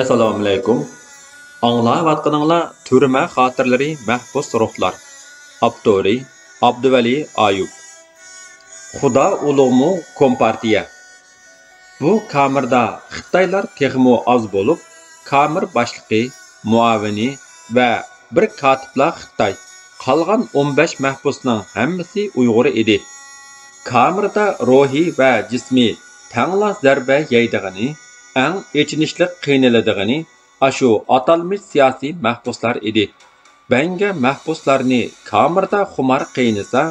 Assalomu alaykum. Anglayotganinglar Türme Xatirlari Mahbus Ruhlar. Abdori Abduvali Ayub. Xudo ulug'mu Kompartiya. Bu kamirda Xitoylar texmo az bo'lib, kamir boshlig'i, muavini va bir katiblar Xitoy. Qolgan 15 mahbusning hammasi Uyg'ur edi. Kamirda ruhiy va jismiy tangla zarba yeydigani, eng echinishli qiynaladigani ashu atalmış siyosiy mahbuslar edi. Banga mahbuslarni kamirda xumar qiynasa,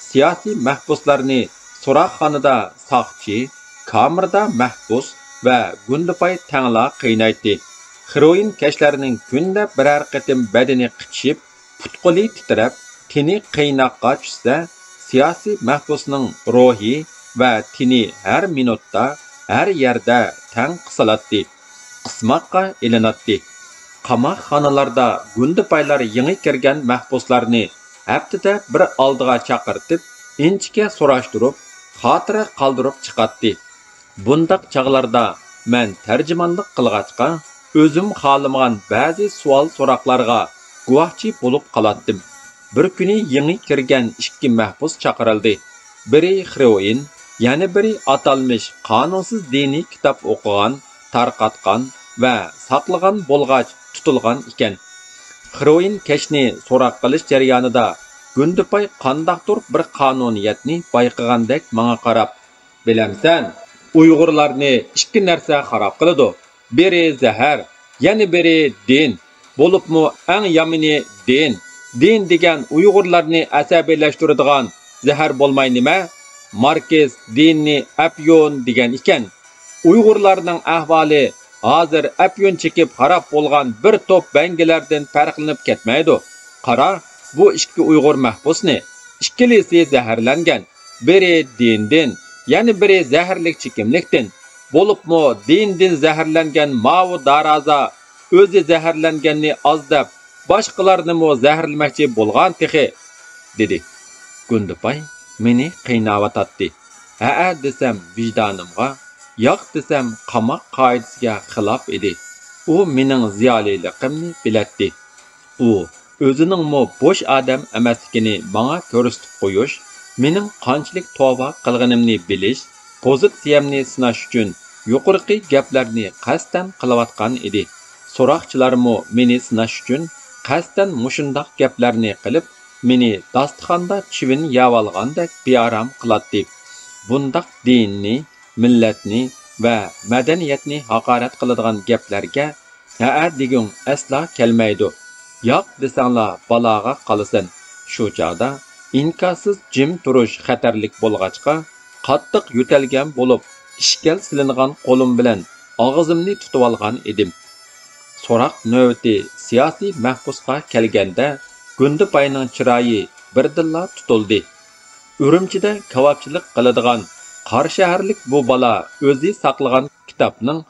siyosiy mahbuslarni so'roqxonada saqchi, kamirda mahbus va gundupay tangla qiynaydi. Heroin kashlarning kunda birer qatim badani qichib, putquli titrab, tini qiynaqqa tushsa, siyosiy mahbusning ruhi va tini har minutda, har yerda tang qisiladi. Qismoqqa ilinadi. Qamoqxonalarda gundupaylar yangi kirgan mahbuslarni haftada bir oldiga chaqirtib, inchga so'rashtirib, xotira qoldirib chiqadi. Bundaq chaqlarda men tarjimonlik qilg'achqa, o'zim xohlamagan ba'zi savol-so'roqlarga guvohchi bo'lib qolatdim. Bir kuni yangi kirgan ikki mahbus chaqirildi. Biri heroin, yana biri atalmış qonunsiz diniy kitob o'qigan, tarqatgan va saqlagan bo'lg'ach tutilgan ekan. Heroin kashni so'roq qilish jarayonida Gundupay qandaqdir bir qonuniyatni bayqagandek menga qarab, "Bilamsan, Uyg'urlarni ikki narsa xarob qiladi. Biri zahar, yana biri din. Bo'libmi eng yomoni din. Din degan Uyg'urlarni asabiylashtiradigan zahar bo'lmay nima? Markes dinni apyon degan ekan. Uyg'urlarning ahvoli hozir apyon chekib xarob bo'lgan bir to'p bangilardan farqlanib ketmaydi. Qara, bu ikki Uyg'ur mahbusni ikkilisi zaharlangan. Biri dindan, yana biri zaharlik chekimlikdan. Bo'libmi dindan zaharlangan Mao Daraza o'zi zaharlanganni ozdab, boshqalarni mo zaharlamoqchi bo'lgan texi, dedi. Gundupay meni qiynayotdi. Ha desam vijdonimga, yo'q desam qamoq qoidasiga xilof edi. U mening ziyoliligimni bilatdi. U o'zining mo bo'sh odam emasligini menga ko'rsatib qo'yish, mening qanchalik tavba qilganimni bilish, pozitsiyamni sinash uchun yuqorqi gaplarni qasddan qilayotgan edi. So'roqchilarmo meni sinash uchun qasddan mushundaq gaplarni qilib, meni dasturxonda chivin yavolgandek bearam qiladi. Bundaq dinni, millatni va madaniyatni haqorat qiladigan gaplarga ha degung asla kelmaydi. Yo'q desanglar baloga qolasan. Shu chog'da inkosiz jim turish xatarlik bo'lg'achqa, qattiq yo'talgan bo'lib, ishkal silingan qo'lim bilan og'zimni tutib olgan edim. So'roq navbati siyosiy mahbusga kelganda Gundupayning chiroyi birdilla tutildi. Urumchida kavobchilik qiladigan qarshaharlik bu bola o'zi saqlagan kitobning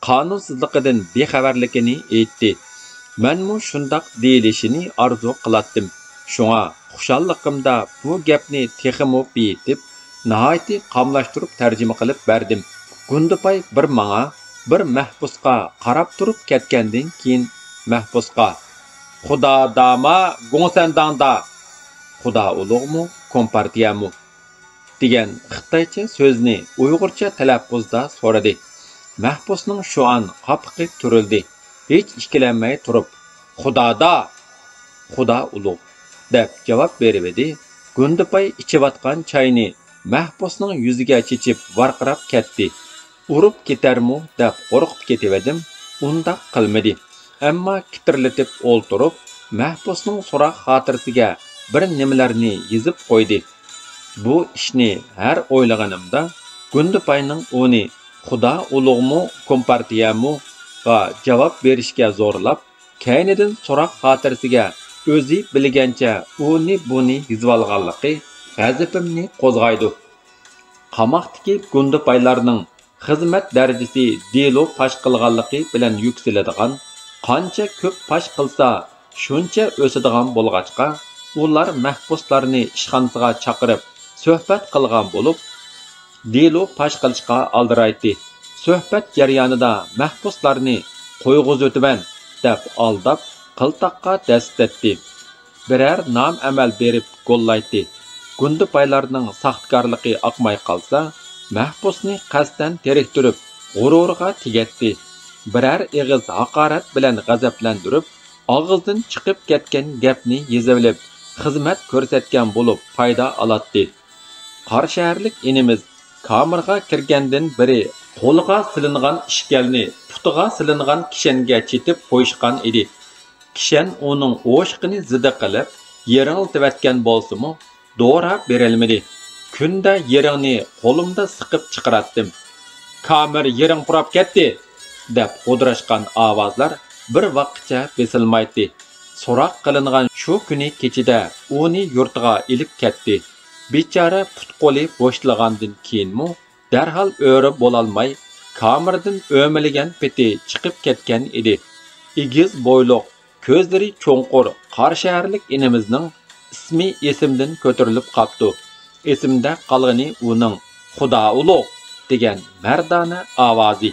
qonunsizligidan bexabarligini aytdi. Menmu shundoq deyilishini orzu qilatdim. Shunga xushalligimda bu gapni texmo bitib, nihoyatda qamlashtirib tarjima qilib berdim. Gundupay bir menga, bir mahbusga qarab turib ketgandan keyin mahbusga "Xudo dama go'sandanda, Xudo ulug'mu kompartiyamu" degan xitoycha so'zni uyg'urcha talaffuzda so'radi. Mahbusning shu an qopqi turildi. Hech ikkilanmay turib, "Xudoda, Xudo ulug'" deb javob beribdi. Gundupay ichayotgan choyni mahbusning yuziga chechib varqirab ketdi. Urib ketarmu deb qo'rqib ketaverdim. Undaq qilmadi. Ammo kitirlatib o'ltirib, mahbusning so'roq xotirasiga bir nimalarni yozib qo'ydi. Bu ishni har o'ylaganimda Gundupayning uni "Xudo ulug'mu kompartiyamu" ga javob berishga zo'rlab, kaynidan so'roq xotirasiga o'zi bilgancha uni buni yozib olganligi g'azabimni qo'zg'aydi. Qamoqdagi Gundupaylarning xizmat darajasi delo pash qilganligi bilan yuksaladigan, qancha ko'p pash qilsa shuncha o'sadigan bo'lg'achqa, ular mahbuslarni ishxonasiga chaqirib suhbat qilgan bo'lib, delo pash qilishga aldiraydi. Suhbat jarayonida mahbuslarni qo'yg'izötüben deb aldab qıltaqqa dastetdi. Birer nam amal berip gollaydi. Gundi paylarning saxtkarlıqı aqmay qalsa, mahbusni qasdan teriktirib, g'ururga tigetdi. Birer ig'iz haqarat bilan g'azablantirib, og'izdan chiqib ketgan gapni yezavilib, xizmat ko'rsatgan bo'lib foyda olatdi. Qarshahirlik inimiz kamirga kirgandan biri qo'liga silingan ishkalni putiga silingan kishanga chetib qo'yishgan edi. Kishan uning o'shqini zida qilib, yeriltivatgan bo'lsa-mu, dora berilmadi. Kunda yeringni qo'limda siqib chiqaratdim. Kamir yering qurab ketdi, deb qo'dirashgan ovozlar bir vaqtcha besilmaydi. So'roq qilingan shu kuni kechida uni yurtiga ilib ketdi. Bechara put-qo'li bo'shlagandan keyinmi, darhol o'ri bo'lolmay, kamirdan o'miligan peti chiqib ketgan edi. Igiz bo'yliq, ko'zlari cho'nqur Qarshahirlik inimizning ismi esimdan ko'tarilib qopti. Esimda qolgani uning Xudo ulug' degan mardona ovozi.